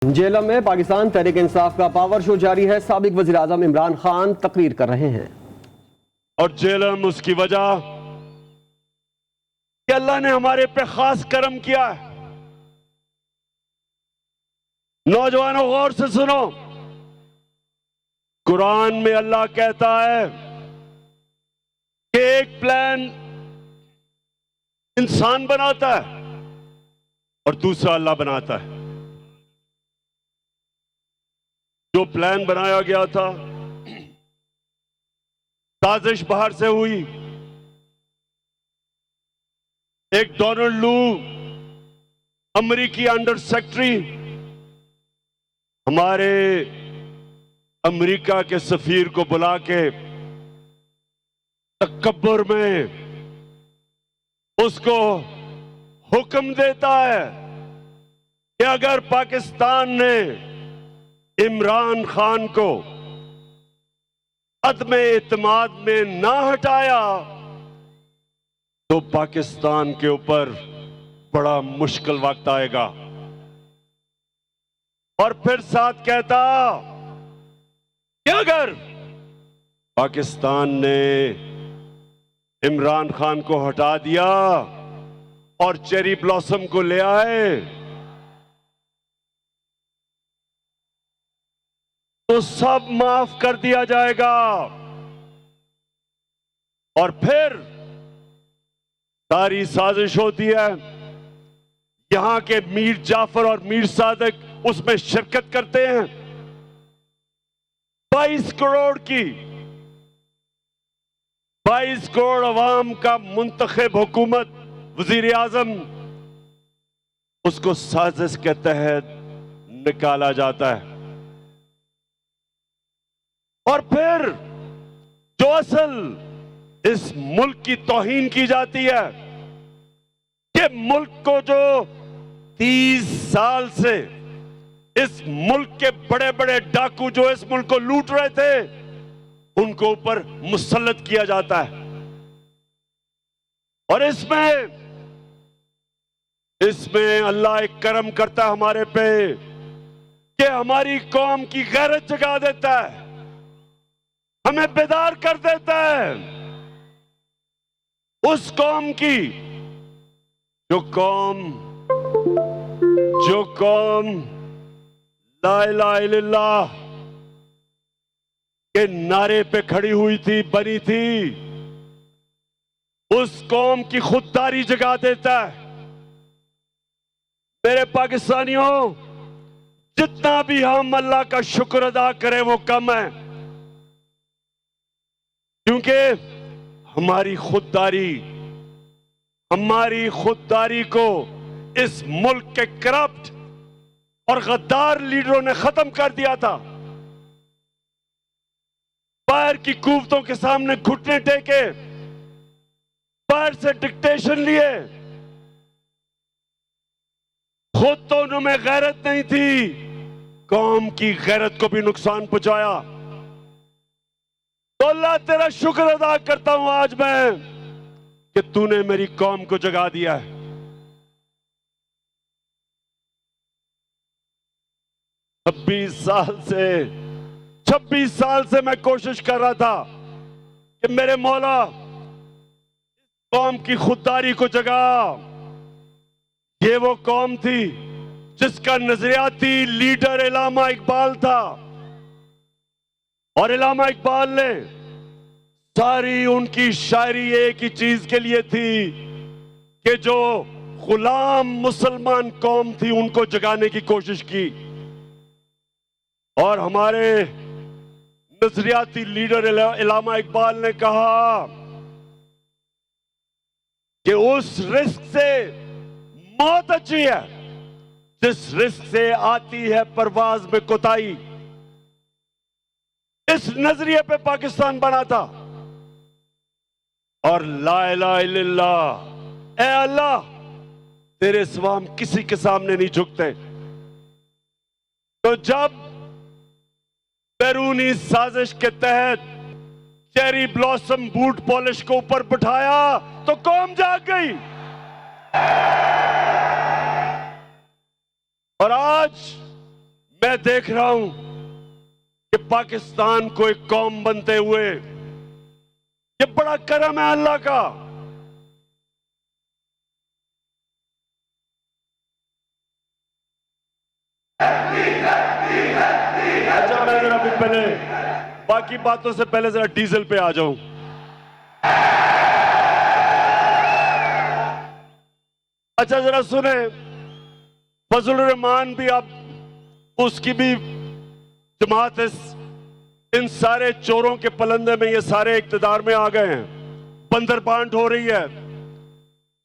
जेलम में पाकिस्तान तहरीक इंसाफ का power show जारी है। साबिक वज़ीर आज़म इमरान खान तकरीर कर रहे हैं और जेलम उसकी वजह कि अल्लाह ने हमारे पे खास करम किया है। नौजवानों गौर से सुनो, कुरान में अल्लाह कहता है कि एक प्लान इंसान बनाता है और दूसरा अल्लाह बनाता है। जो प्लान बनाया गया था, साजिश बाहर से हुई। एक डोनाल्ड लू अमेरिकी अंडर सेक्रेटरी हमारे अमेरिका के सफीर को बुला के तकब्बुर में उसको हुक्म देता है कि अगर पाकिस्तान ने इमरान खान को अदम एतमाद में ना हटाया तो पाकिस्तान के ऊपर बड़ा मुश्किल वक्त आएगा। और फिर साथ कहता कि अगर पाकिस्तान ने इमरान खान को हटा दिया और चेरी ब्लॉसम को ले आए तो सब माफ कर दिया जाएगा। और फिर सारी साजिश होती है। यहां के मीर जाफर और मीर सादिक उसमें शिरकत करते हैं। 22 करोड़ अवाम का मुंतखब हुकूमत वजीर आजम, उसको साजिश के तहत निकाला जाता है। और फिर जो असल इस मुल्क की तौहीन की जाती है कि मुल्क को जो 30 साल से इस मुल्क के बड़े बड़े डाकू जो इस मुल्क को लूट रहे थे उनको ऊपर मुसल्लत किया जाता है। और इसमें अल्लाह एक करम करता है हमारे पे कि हमारी कौम की गैरत जगा देता है, हमें बेदार कर देता है। उस कौम की जो कौम ला इलाहा इल्लल्लाह के नारे पे खड़ी हुई थी, बनी थी, उस कौम की खुददारी जगा देता है। मेरे पाकिस्तानियों, जितना भी हम अल्लाह का शुक्र अदा करें वो कम है, क्योंकि हमारी खुददारी को इस मुल्क के करप्ट और गद्दार लीडरों ने खत्म कर दिया था। बाहर की कुव्वतों के सामने घुटने टेके, बाहर से डिक्टेशन लिए, खुद तो उनमें गैरत नहीं थी, कौम की गैरत को भी नुकसान पहुंचाया। तो अल्लाह तेरा शुक्र अदा करता हूं आज मैं कि तूने मेरी कौम को जगा दिया है। छब्बीस साल से मैं कोशिश कर रहा था कि मेरे मौला कौम की खुददारी को जगा। ये वो कौम थी जिसका नजरियाती लीडर इलामा इकबाल था, और इलामा इकबाल ने सारी उनकी शायरी एक ही चीज के लिए थी कि जो गुलाम मुसलमान कौम थी उनको जगाने की कोशिश की। और हमारे नजरियाती लीडर इलामा इकबाल ने कहा कि उस रिस्क से मौत अच्छी है जिस रिस्क से आती है परवाज में कोताही। इस नजरिए पे पाकिस्तान बना था। और ला इलाहा इल्लल्लाह, ए अल्लाह तेरे सिवा हम किसी के सामने नहीं झुकते। तो जब बैरूनी साजिश के तहत चेरी ब्लॉसम बूट पॉलिश को ऊपर बिठाया तो कौम जाग गई। और आज मैं देख रहा हूं कि पाकिस्तान को एक कौम बनते हुए, ये बड़ा करम है अल्लाह का। अच्छा, मैं जरा अभी पहले बाकी बातों से पहले जरा डीजल पे आ जाऊं। अच्छा जरा सुने, फजलुर रहमान भी, आप उसकी भी जमात इन सारे चोरों के पलंदे में ये सारे इक्तदार में आ गए हैं, बंदर बांट हो रही है।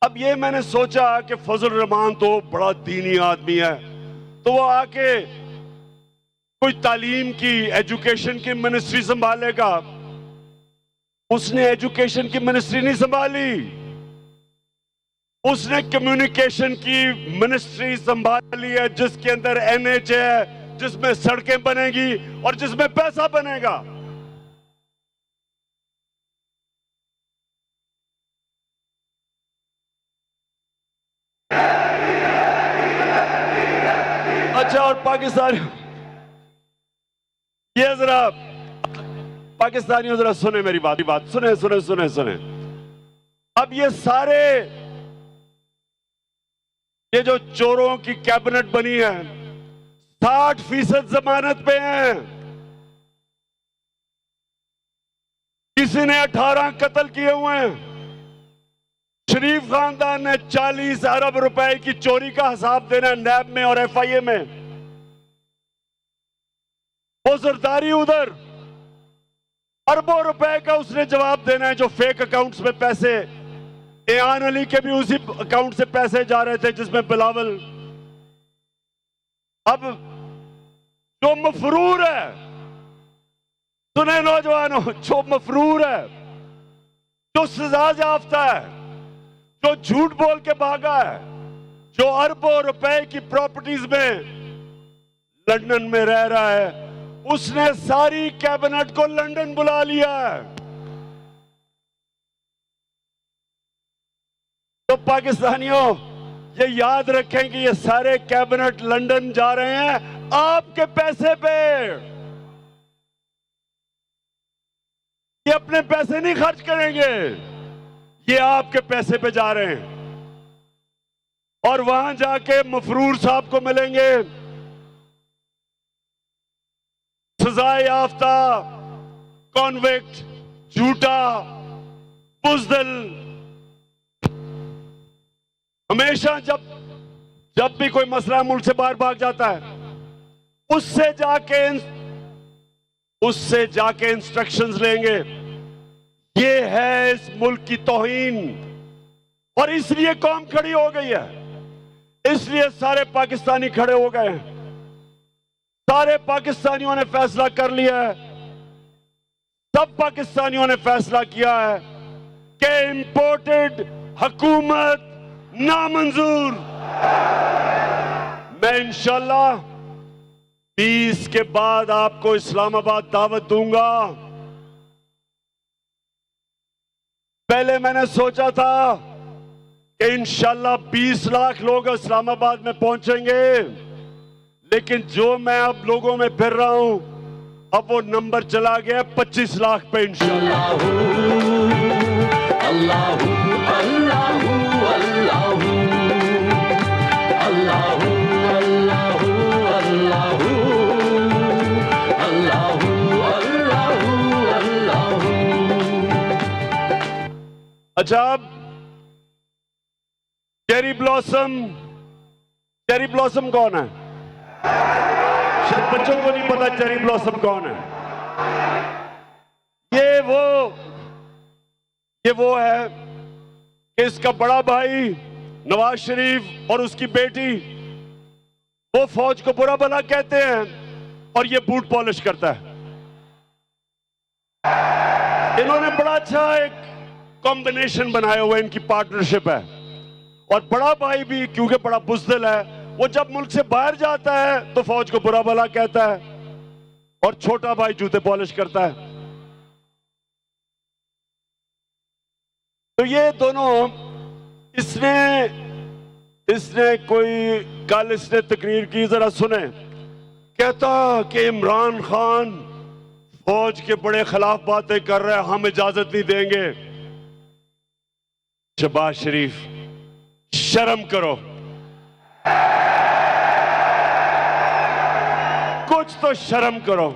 अब ये मैंने सोचा कि फजलुर रहमान तो बड़ा दीनी आदमी है, तो वो आके कोई तालीम की, एजुकेशन की मिनिस्ट्री संभालेगा। उसने एजुकेशन की मिनिस्ट्री नहीं संभाली, उसने कम्युनिकेशन की मिनिस्ट्री संभाली है, जिसके अंदर एनएच है, जिसमें सड़कें बनेगी और जिसमें पैसा बनेगा। अच्छा, और पाकिस्तान, ये जरा पाकिस्तानियों जरा सुने मेरी बात सुने सुने सुने सुने। अब ये सारे, ये जो चोरों की कैबिनेट बनी है, 60% जमानत पे हैं। किसी ने 18 कत्ल किए हुए हैं। शरीफ खानदान ने 40 अरब रुपए की चोरी का हिसाब देना है नैब में और एफआईए में। वो जरदारी उधर अरबों रुपए का उसने जवाब देना है, जो फेक अकाउंट्स में पैसे, एयान अली के भी उसी अकाउंट से पैसे जा रहे थे जिसमें बिलावल। अब जो मफरूर है, सुने नौजवानों, जो मफरूर है, जो सजा याफ्ता है, जो झूठ बोल के भागा है, जो अरबों रुपए की प्रॉपर्टीज में लंदन में रह रहा है, उसने सारी कैबिनेट को लंदन बुला लिया है। तो पाकिस्तानियों ये याद रखें कि ये सारे कैबिनेट लंदन जा रहे हैं आपके पैसे पे। ये अपने पैसे नहीं खर्च करेंगे, ये आपके पैसे पे जा रहे हैं और वहां जाके मफरूर साहब को मिलेंगे, सजा याफ्ता, कॉन्विक्ट, झूठा, बुज़दिल। हमेशा जब भी कोई मसला मुल्क से बाहर भाग जाता है, उससे जाके इंस्ट्रक्शंस लेंगे। ये है इस मुल्क की तौहीन, और इसलिए कौम खड़ी हो गई है, इसलिए सारे पाकिस्तानी खड़े हो गए हैं। सारे पाकिस्तानियों ने फैसला कर लिया है, सब पाकिस्तानियों ने फैसला किया है कि इंपोर्टेड हुकूमत नामंजूर। मैं इंशाल्लाह 20 के बाद आपको इस्लामाबाद दावत दूंगा। पहले मैंने सोचा था कि इंशाल्लाह 20 लाख लोग इस्लामाबाद में पहुंचेंगे, लेकिन जो मैं अब लोगों में फिर रहा हूं, अब वो नंबर चला गया 25 लाख पे इंशाल्लाह। अल्लाहू अल्लाहू अल्लाहू अल्लाहू अल्लाहू अल्लाहू अल्लाहू अल्लाहू अल्लाहू। अच्छा, अब चेरी ब्लॉसम कौन है? शायद बच्चों को नहीं पता चेरी ब्लॉसम कौन है। ये वो है कि इसका बड़ा भाई नवाज शरीफ और उसकी बेटी, वो फौज को बुरा भला कहते हैं और ये बूट पॉलिश करता है। इन्होंने बड़ा अच्छा एक कॉम्बिनेशन बनाया हुआ, इनकी पार्टनरशिप है। और बड़ा भाई भी, क्योंकि बड़ा बुज़दिल है, वो जब मुल्क से बाहर जाता है तो फौज को बुरा भला कहता है, और छोटा भाई जूते पॉलिश करता है। तो ये दोनों, इसने कोई कल इसने तकरीर की, जरा सुने। कहता कि इमरान खान फौज के बड़े खिलाफ बातें कर रहे हैं, हम इजाजत नहीं देंगे। शहबाज शरीफ, शर्म करो, कुछ तो शर्म करो।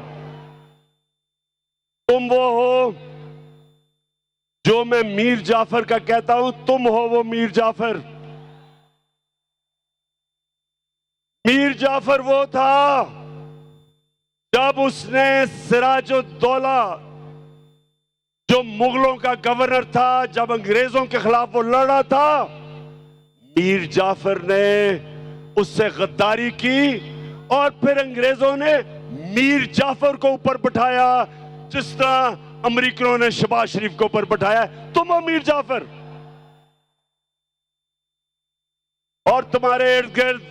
तुम वो हो जो मैं मीर जाफर का कहता हूं, तुम हो वो मीर जाफर। मीर जाफर वो था जब उसने सिराजुद्दौला जो मुगलों का गवर्नर था, जब अंग्रेजों के खिलाफ वो लड़ा था, मीर जाफर ने उससे गद्दारी की और फिर अंग्रेजों ने मीर जाफर को ऊपर बिठाया, जिस तरह अमेरिकनों ने शहबाज शरीफ को ऊपर बिठाया। तुम हो मीर जाफर, और तुम्हारे इर्द गिर्द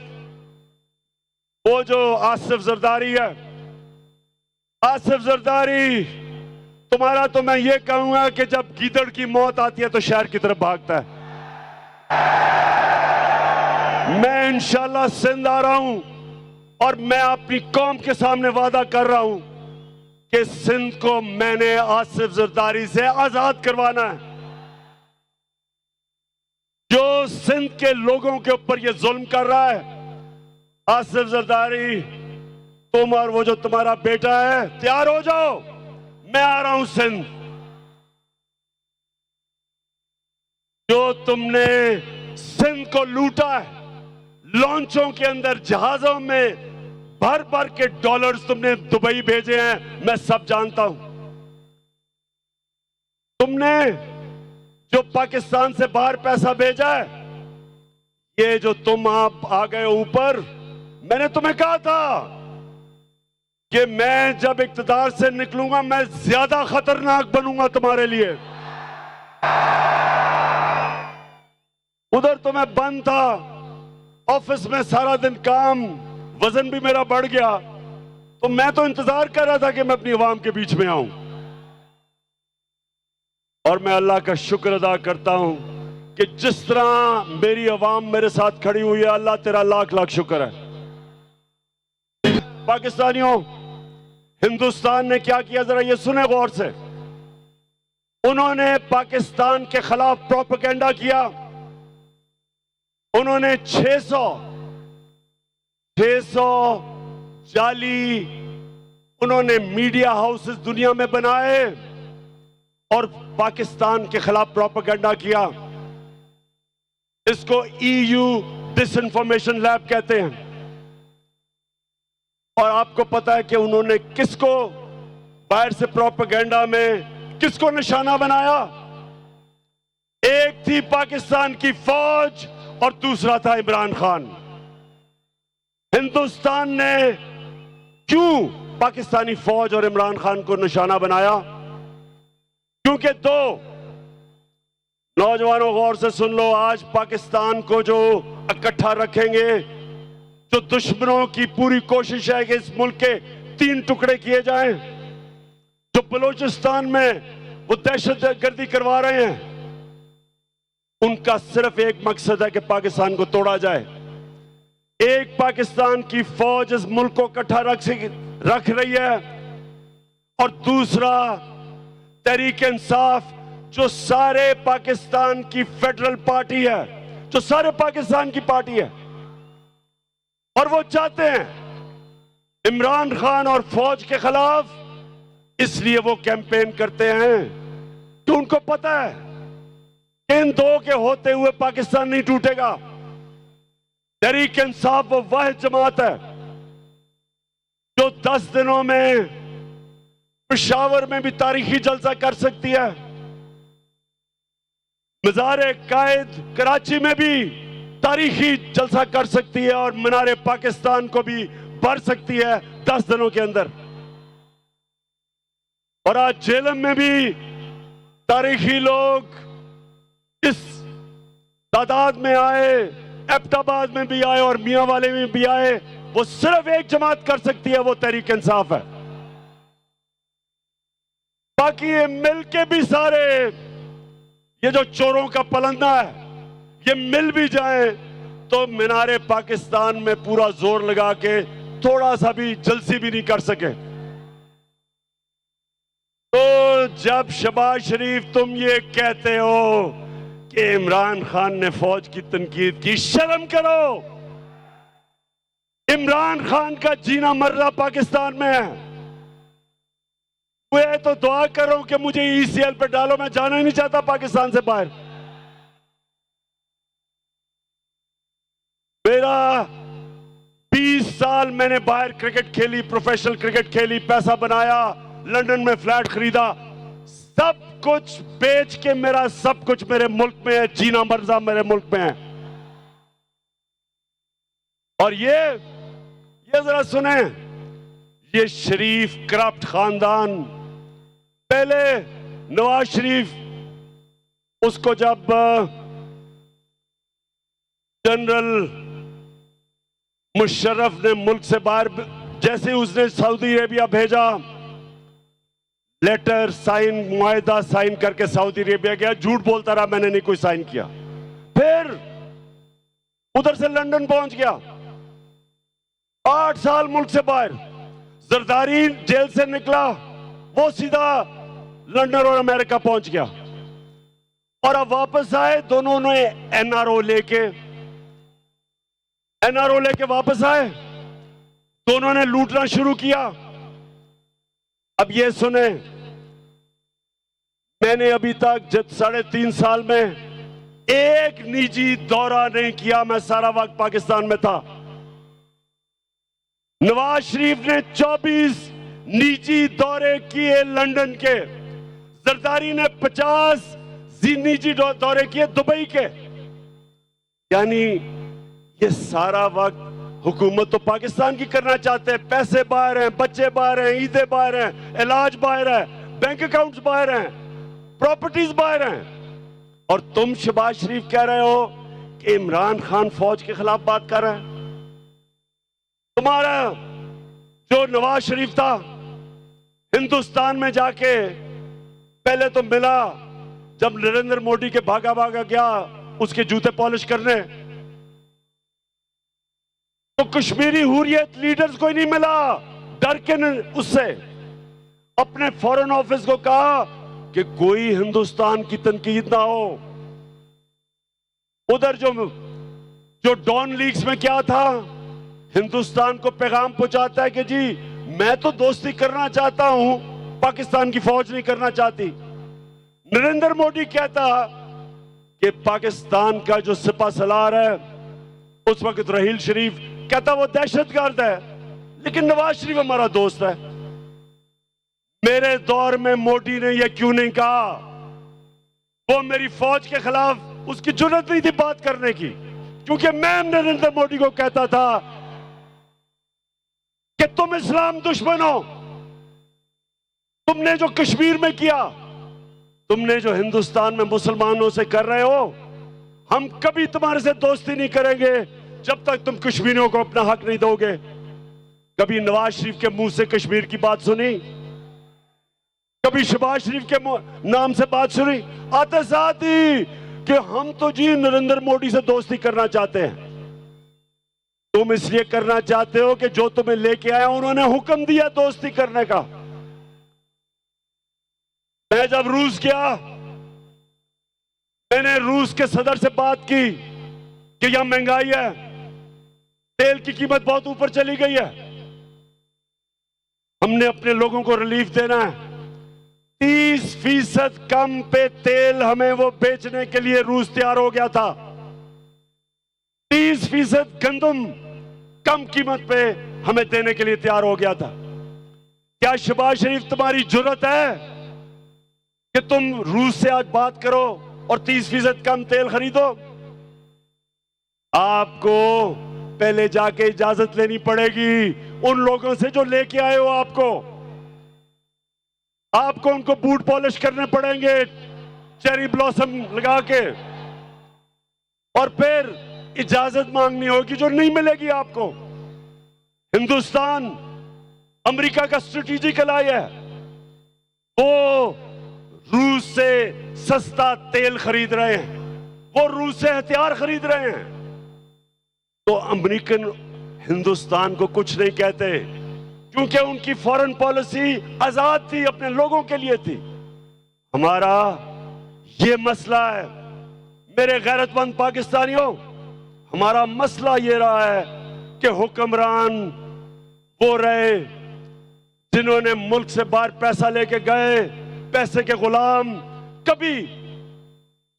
वो जो आसिफ जरदारी है, आसिफ जरदारी, तुम्हारा तो मैं ये कहूंगा कि जब गीदड़ की मौत आती है तो शहर की तरफ भागता है। मैं इंशाल्लाह सिंध आ रहा हूं और मैं अपनी कौम के सामने वादा कर रहा हूं कि सिंध को मैंने आसिफ जरदारी से आजाद करवाना है। जो सिंध के लोगों के ऊपर ये जुल्म कर रहा है, आसिफ जरदारी, तुम और वो जो तुम्हारा बेटा है तैयार हो जाओ, मैं आ रहा हूं सिंध। जो तुमने सिंध को लूटा है, लॉन्चों के अंदर जहाजों में भर भर के डॉलर्स तुमने दुबई भेजे हैं, मैं सब जानता हूं। तुमने जो पाकिस्तान से बाहर पैसा भेजा है, ये जो तुम आप आ गए ऊपर, मैंने तुम्हें कहा था कि मैं जब इक्तदार से निकलूंगा मैं ज्यादा खतरनाक बनूंगा तुम्हारे लिए। उधर तो मैं बंद था, ऑफिस में सारा दिन काम, वजन भी मेरा बढ़ गया, तो मैं तो इंतजार कर रहा था कि मैं अपनी आवाम के बीच में आऊं। और मैं अल्लाह का शुक्र अदा करता हूं कि जिस तरह मेरी आवाम मेरे साथ खड़ी हुई है, अल्लाह तेरा लाख लाख शुक्र है। पाकिस्तानियों, हिंदुस्तान ने क्या किया जरा ये सुने गौर से। उन्होंने पाकिस्तान के खिलाफ प्रोपेगेंडा किया। उन्होंने 600 जाली उन्होंने मीडिया हाउसेस दुनिया में बनाए और पाकिस्तान के खिलाफ प्रोपेगेंडा किया। इसको EU डिसइंफॉर्मेशन लैब कहते हैं। और आपको पता है कि उन्होंने किसको बाहर से प्रोपेगेंडा में किसको निशाना बनाया? एक थी पाकिस्तान की फौज और दूसरा था इमरान खान। हिंदुस्तान ने क्यों पाकिस्तानी फौज और इमरान खान को निशाना बनाया? क्योंकि दो नौजवानों, गौर से सुन लो, आज पाकिस्तान को जो इकट्ठा रखेंगे, जो दुश्मनों की पूरी कोशिश है कि इस मुल्क के 3 टुकड़े किए जाएं, जो बलूचिस्तान में वो दहशतगर्दी करवा रहे हैं, उनका सिर्फ एक मकसद है कि पाकिस्तान को तोड़ा जाए। एक पाकिस्तान की फौज इस मुल्क को इकट्ठा रख रही है और दूसरा तहरीक इंसाफ, जो सारे पाकिस्तान की फेडरल पार्टी है, जो सारे पाकिस्तान की पार्टी है, और वो चाहते हैं इमरान खान और फौज के खिलाफ। इसलिए वो कैंपेन करते हैं कि उनको पता है कि इन दो के होते हुए पाकिस्तान नहीं टूटेगा। तहरीक इंसाफ वो वाहिद जमात है जो 10 दिनों में पेशावर में भी तारीखी जलसा कर सकती है, मज़ार कायद कराची में भी तारीखी जलसा कर सकती है और मीनार पाकिस्तान को भी भर सकती है 10 दिनों के अंदर। और आज झेलम में भी तारीखी लोग इस तादाद में आए, एबटाबाद में भी आए और मियां वाले में भी आए। वो सिर्फ एक जमात कर सकती है, वो तहरीक इंसाफ है। बाकी ये मिलके भी सारे, ये जो चोरों का पलंदा है, ये मिल भी जाए तो मीनारे पाकिस्तान में पूरा जोर लगा के थोड़ा सा भी जलसी भी नहीं कर सके। तो जब शहबाज शरीफ तुम ये कहते हो कि इमरान खान ने फौज की तनकीद की, शर्म करो। इमरान खान का जीना मरना पाकिस्तान में है। वे तो दुआ करो कि मुझे ईसीएल पे डालो, मैं जाना ही नहीं चाहता पाकिस्तान से बाहर। मेरा 20 साल मैंने बाहर क्रिकेट खेली, प्रोफेशनल क्रिकेट खेली, पैसा बनाया, लंदन में फ्लैट खरीदा, सब कुछ बेच के मेरा सब कुछ मेरे मुल्क में है, जीना मरना मेरे मुल्क में है। और ये जरा सुने, ये शरीफ करप्ट खानदान, पहले नवाज शरीफ उसको जब जनरल मुशर्रफ ने मुल्क से बाहर, जैसे उसने सऊदी अरेबिया भेजा, लेटर साइन, मुआहदा साइन करके सऊदी अरेबिया गया, झूठ बोलता रहा मैंने नहीं कोई साइन किया। फिर उधर से लंदन पहुंच गया, 8 साल मुल्क से बाहर। जरदारी जेल से निकला, वो सीधा लंदन और अमेरिका पहुंच गया। और अब वापस आए, दोनों ने एनआरओ लेके वापस आए, दोनों ने लूटना शुरू किया। अब ये सुने, मैंने अभी तक 3.5 साल में एक निजी दौरा नहीं किया, मैं सारा वक्त पाकिस्तान में था। नवाज शरीफ ने 24 निजी दौरे किए लंदन के, जरदारी ने 50 निजी दौरे किए दुबई के। यानी ये सारा वक्त हुकूमत तो पाकिस्तान की करना चाहते हैं, पैसे बाहर हैं, बच्चे बाहर हैं, ईदें बाहर हैं, इलाज बाहर है, बैंक अकाउंट्स बाहर हैं, प्रॉपर्टीज बाहर हैं। और तुम शहबाज शरीफ कह रहे हो कि इमरान खान फौज के खिलाफ बात कर रहा है। तुम्हारा जो नवाज शरीफ था, हिंदुस्तान में जाके पहले तो मिला, जब नरेंद्र मोदी के भागा गया उसके जूते पॉलिश करने, तो कश्मीरी हुर्रियत लीडर्स को ही नहीं मिला, डर के उससे अपने फॉरेन ऑफिस को कहा कि कोई हिंदुस्तान की तनकीद ना हो। उधर जो डॉन लीग्स में क्या था, हिंदुस्तान को पैगाम पहुंचाता है कि जी मैं तो दोस्ती करना चाहता हूं, पाकिस्तान की फौज नहीं करना चाहती। नरेंद्र मोदी कहता कि पाकिस्तान का जो सिपा सलार है उस वक्त रहील शरीफ, कहता वो दहशतगर्द है, लेकिन नवाज शरीफ हमारा दोस्त है। मेरे दौर में मोदी ने यह क्यों नहीं कहा? वो मेरी फौज के खिलाफ उसकी जुर्रत नहीं थी बात करने की, क्योंकि मैं नरेंद्र मोदी को कहता था कि तुम इस्लाम दुश्मन हो, तुमने जो कश्मीर में किया, तुमने जो हिंदुस्तान में मुसलमानों से कर रहे हो, हम कभी तुम्हारे से दोस्ती नहीं करेंगे जब तक तुम कश्मीरियों को अपना हक नहीं दोगे। कभी नवाज शरीफ के मुंह से कश्मीर की बात सुनी? कभी शहबाज शरीफ के नाम से बात सुनी? आते साथ ही कि हम तो जी नरेंद्र मोदी से दोस्ती करना चाहते हैं। तुम इसलिए करना चाहते हो कि जो तुम्हें लेके आया उन्होंने हुक्म दिया दोस्ती करने का। मैं जब रूस गया, मैंने रूस के सदर से बात की कि यहां महंगाई है, तेल की कीमत बहुत ऊपर चली गई है, हमने अपने लोगों को रिलीफ देना है। 30% कम पे तेल हमें वो बेचने के लिए रूस तैयार हो गया था। 30% गंदम कम कीमत पे हमें देने के लिए तैयार हो गया था। क्या शहबाज शरीफ तुम्हारी जुर्रत है कि तुम रूस से आज बात करो और 30% कम तेल खरीदो? आपको पहले जाके इजाजत लेनी पड़ेगी उन लोगों से जो लेके आए हो। आपको उनको बूट पॉलिश करने पड़ेंगे चेरी ब्लॉसम लगा के, और फिर इजाजत मांगनी होगी जो नहीं मिलेगी आपको। हिंदुस्तान अमेरिका का स्ट्रेटेजिक एलाय है, वो रूस से सस्ता तेल खरीद रहे हैं, वो रूस से हथियार खरीद रहे हैं। तो अमेरिकन हिंदुस्तान को कुछ नहीं कहते, क्योंकि उनकी फॉरेन पॉलिसी आजाद थी, अपने लोगों के लिए थी। हमारा ये मसला है मेरे गैरतमंद पाकिस्तानियों, हमारा मसला ये रहा है कि हुक्मरान वो रहे जिन्होंने मुल्क से बाहर पैसा लेके गए, पैसे के गुलाम, कभी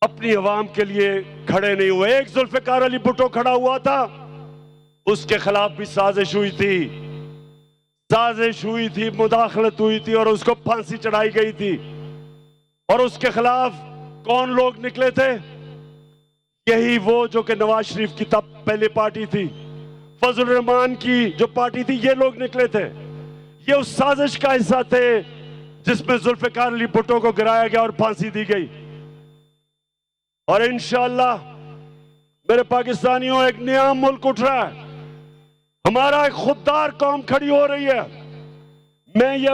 अपनी अवाम के लिए खड़े नहीं हुए। एक जुल्फिकार अली भुट्टो खड़ा हुआ था, उसके खिलाफ भी साजिश हुई थी, मुदाखलत हुई थी और उसको फांसी चढ़ाई गई थी। और उसके खिलाफ कौन लोग निकले थे? यही वो जो कि नवाज शरीफ की तब पहली पार्टी थी, फजल रहमान की जो पार्टी थी, ये लोग निकले थे। ये उस साजिश का हिस्सा थे जिसमें जुल्फिकार अली भुट्टो को गिराया गया और फांसी दी गई। और इंशाअल्लाह मेरे पाकिस्तानियों, एक नया मुल्क उठ रहा है, हमारा एक खुददार कौम खड़ी हो रही है। मैं ये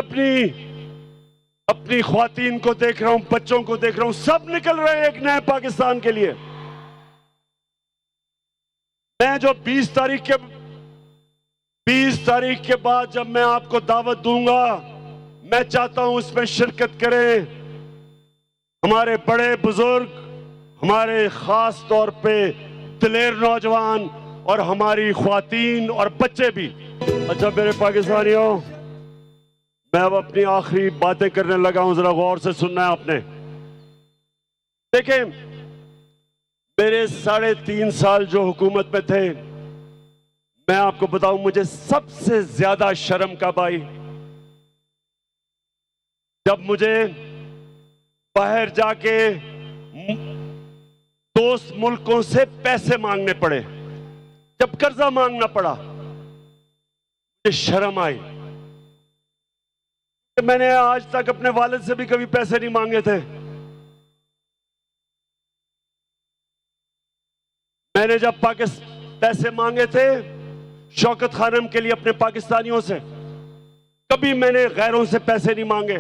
अपनी ख्वातीन को देख रहा हूं, बच्चों को देख रहा हूं, सब निकल रहे हैं एक नए पाकिस्तान के लिए। मैं जो 20 तारीख के बाद जब मैं आपको दावत दूंगा, मैं चाहता हूं इसमें शिरकत करें हमारे बड़े बुजुर्ग, हमारे खास तौर पे दिलेर नौजवान और हमारी ख्वातीन और बच्चे भी। अच्छा मेरे पाकिस्तानियों, मैं अब अपनी आखिरी बातें करने लगा हूं, जरा गौर से सुनना है आपने। देखें, मेरे 3.5 साल जो हुकूमत में थे, मैं आपको बताऊं मुझे सबसे ज्यादा शर्म कब आई? जब मुझे बाहर जाके दोस्त मुल्कों से पैसे मांगने पड़े, जब कर्जा मांगना पड़ा, मुझे शर्म आई। मैंने आज तक अपने वालिद से भी कभी पैसे नहीं मांगे थे। मैंने जब पैसे मांगे थे शौकत खानम के लिए अपने पाकिस्तानियों से, कभी मैंने गैरों से पैसे नहीं मांगे।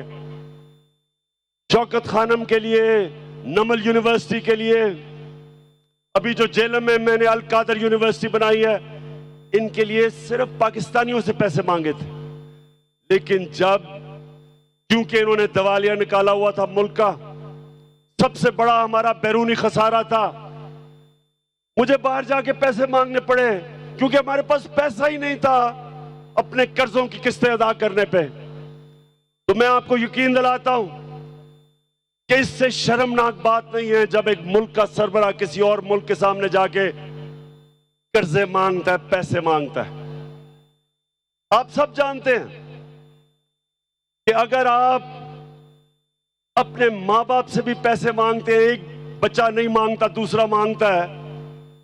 शौकत खानम के लिए, नमल यूनिवर्सिटी के लिए, अभी जो जेलम में मैंने अल कादर यूनिवर्सिटी बनाई है, इनके लिए सिर्फ पाकिस्तानियों से पैसे मांगे थे। लेकिन जब, क्योंकि इन्होंने दिवालिया निकाला हुआ था मुल्क का, सबसे बड़ा हमारा बैरूनी खसारा था, मुझे बाहर जाके पैसे मांगने पड़े, क्योंकि हमारे पास पैसा ही नहीं था अपने कर्जों की किस्तें अदा करने पे। तो मैं आपको यकीन दिलाता हूं कि इससे शर्मनाक बात नहीं है जब एक मुल्क का सरबराह किसी और मुल्क के सामने जाके कर्जे मांगता है, पैसे मांगता है। आप सब जानते हैं कि अगर आप अपने मां बाप से भी पैसे मांगते हैं, एक बच्चा नहीं मांगता, दूसरा मांगता है,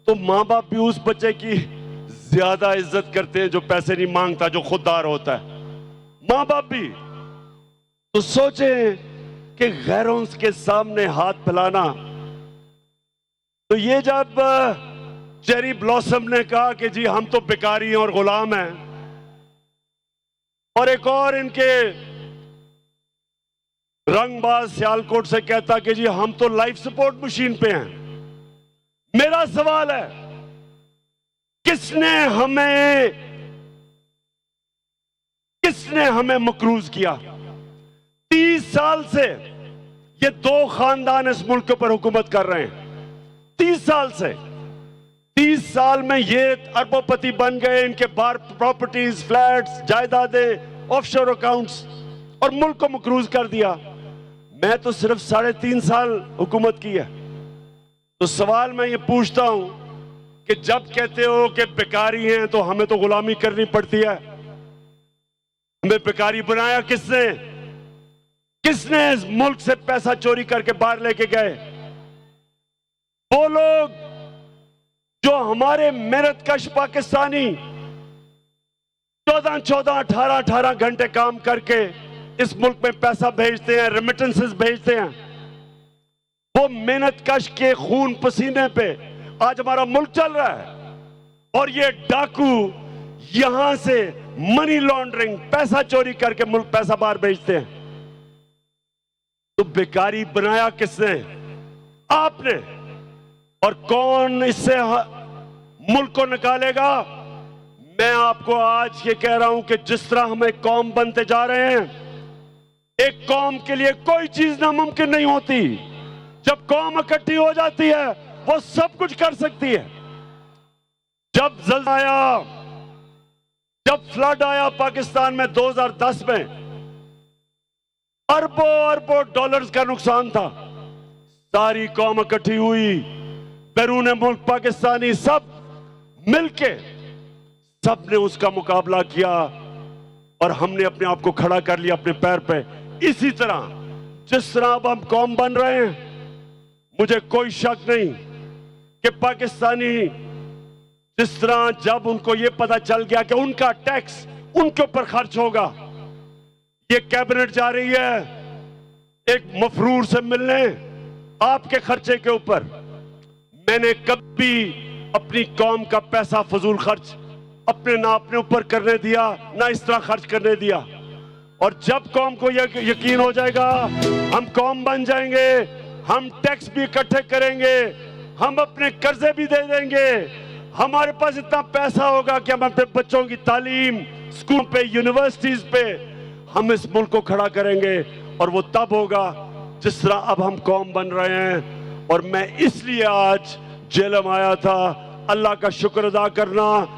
तो मां बाप भी उस बच्चे की ज्यादा इज्जत करते हैं जो पैसे नहीं मांगता, जो खुददार होता है। मां बाप भी तो सोचें कि गैरों के सामने हाथ फैलाना। तो ये जब चेरी ब्लॉसम ने कहा कि जी हम तो बेकारी हैं और गुलाम हैं, और एक और इनके रंगबाज सियालकोट से कहता कि जी हम तो लाइफ सपोर्ट मशीन पे हैं। मेरा सवाल है, किसने हमें मकरूज किया? 30 साल से ये दो खानदान इस मुल्क पर हुकूमत कर रहे हैं। 30 साल से, 30 साल में ये अरबोपति बन गए, इनके बाहर प्रॉपर्टीज, फ्लैट्स, जायदादें, ऑफशोर अकाउंट्स, और मुल्क को मकरूज कर दिया। मैं तो सिर्फ 3.5 साल हुकूमत की है। तो सवाल मैं ये पूछता हूं कि जब कहते हो कि बेकारी हैं तो हमें तो गुलामी करनी पड़ती है, हमें बेकारी बनाया किसने? किसने इस मुल्क से पैसा चोरी करके बाहर लेके गए? वो लोग जो हमारे मेहनतकश पाकिस्तानी 14, 18 घंटे काम करके इस मुल्क में पैसा भेजते हैं, रेमिटेंसेस भेजते हैं, वो मेहनतकश के खून पसीने पे आज हमारा मुल्क चल रहा है। और ये डाकू यहां से मनी लॉन्ड्रिंग, पैसा चोरी करके मुल्क पैसा बाहर भेजते हैं। तो बेकारी बनाया किसने? आपने। और कौन इससे मुल्क को निकालेगा? मैं आपको आज ये कह रहा हूं कि जिस तरह हम एक कौम बनते जा रहे हैं, एक कौम के लिए कोई चीज नामुमकिन नहीं होती। जब कौम इकट्ठी हो जाती है वो सब कुछ कर सकती है। जब ज़ल्ज़ला आया, जब फ्लड आया पाकिस्तान में 2010 में, अरबों अरबों डॉलर्स का नुकसान था। सारी कौम इकट्ठी हुई, बैरून मुल्क पाकिस्तानी सब मिलके सबने उसका मुकाबला किया और हमने अपने आप को खड़ा कर लिया अपने पैर पे। इसी तरह जिस तरह अब हम कौम बन रहे हैं, मुझे कोई शक नहीं कि पाकिस्तानी जिस तरह जब उनको यह पता चल गया कि उनका टैक्स उनके ऊपर खर्च होगा, ये कैबिनेट जा रही है एक मफरूर से मिलने आपके खर्चे के ऊपर। मैंने कभी अपनी कौम का पैसा फजूल खर्च ना अपने ऊपर करने दिया, ना इस तरह खर्च करने दिया। और जब कौम को यकीन हो जाएगा हम कौम बन जाएंगे, हम टैक्स भी इकट्ठे करेंगे, हम अपने कर्जे भी दे देंगे, हमारे पास इतना पैसा होगा कि हम अपने बच्चों की तालीम, स्कूल पे, यूनिवर्सिटीज पे हम इस मुल्क को खड़ा करेंगे। और वो तब होगा जिस तरह अब हम कौम बन रहे हैं। और मैं इसलिए आज जेलम आया था अल्लाह का शुक्र अदा करना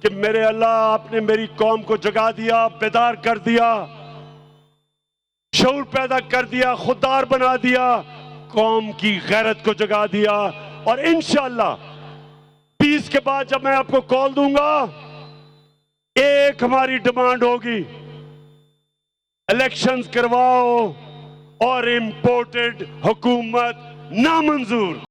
कि मेरे अल्लाह आपने मेरी कौम को जगा दिया, बेदार कर दिया, शऊर पैदा कर दिया, खुददार बना दिया, कौम की गैरत को जगा दिया। और इंशाअल्लाह 20 के बाद जब मैं आपको कॉल दूंगा, एक हमारी डिमांड होगी, इलेक्शंस करवाओ और इंपोर्टेड हुकूमत नामंजूर।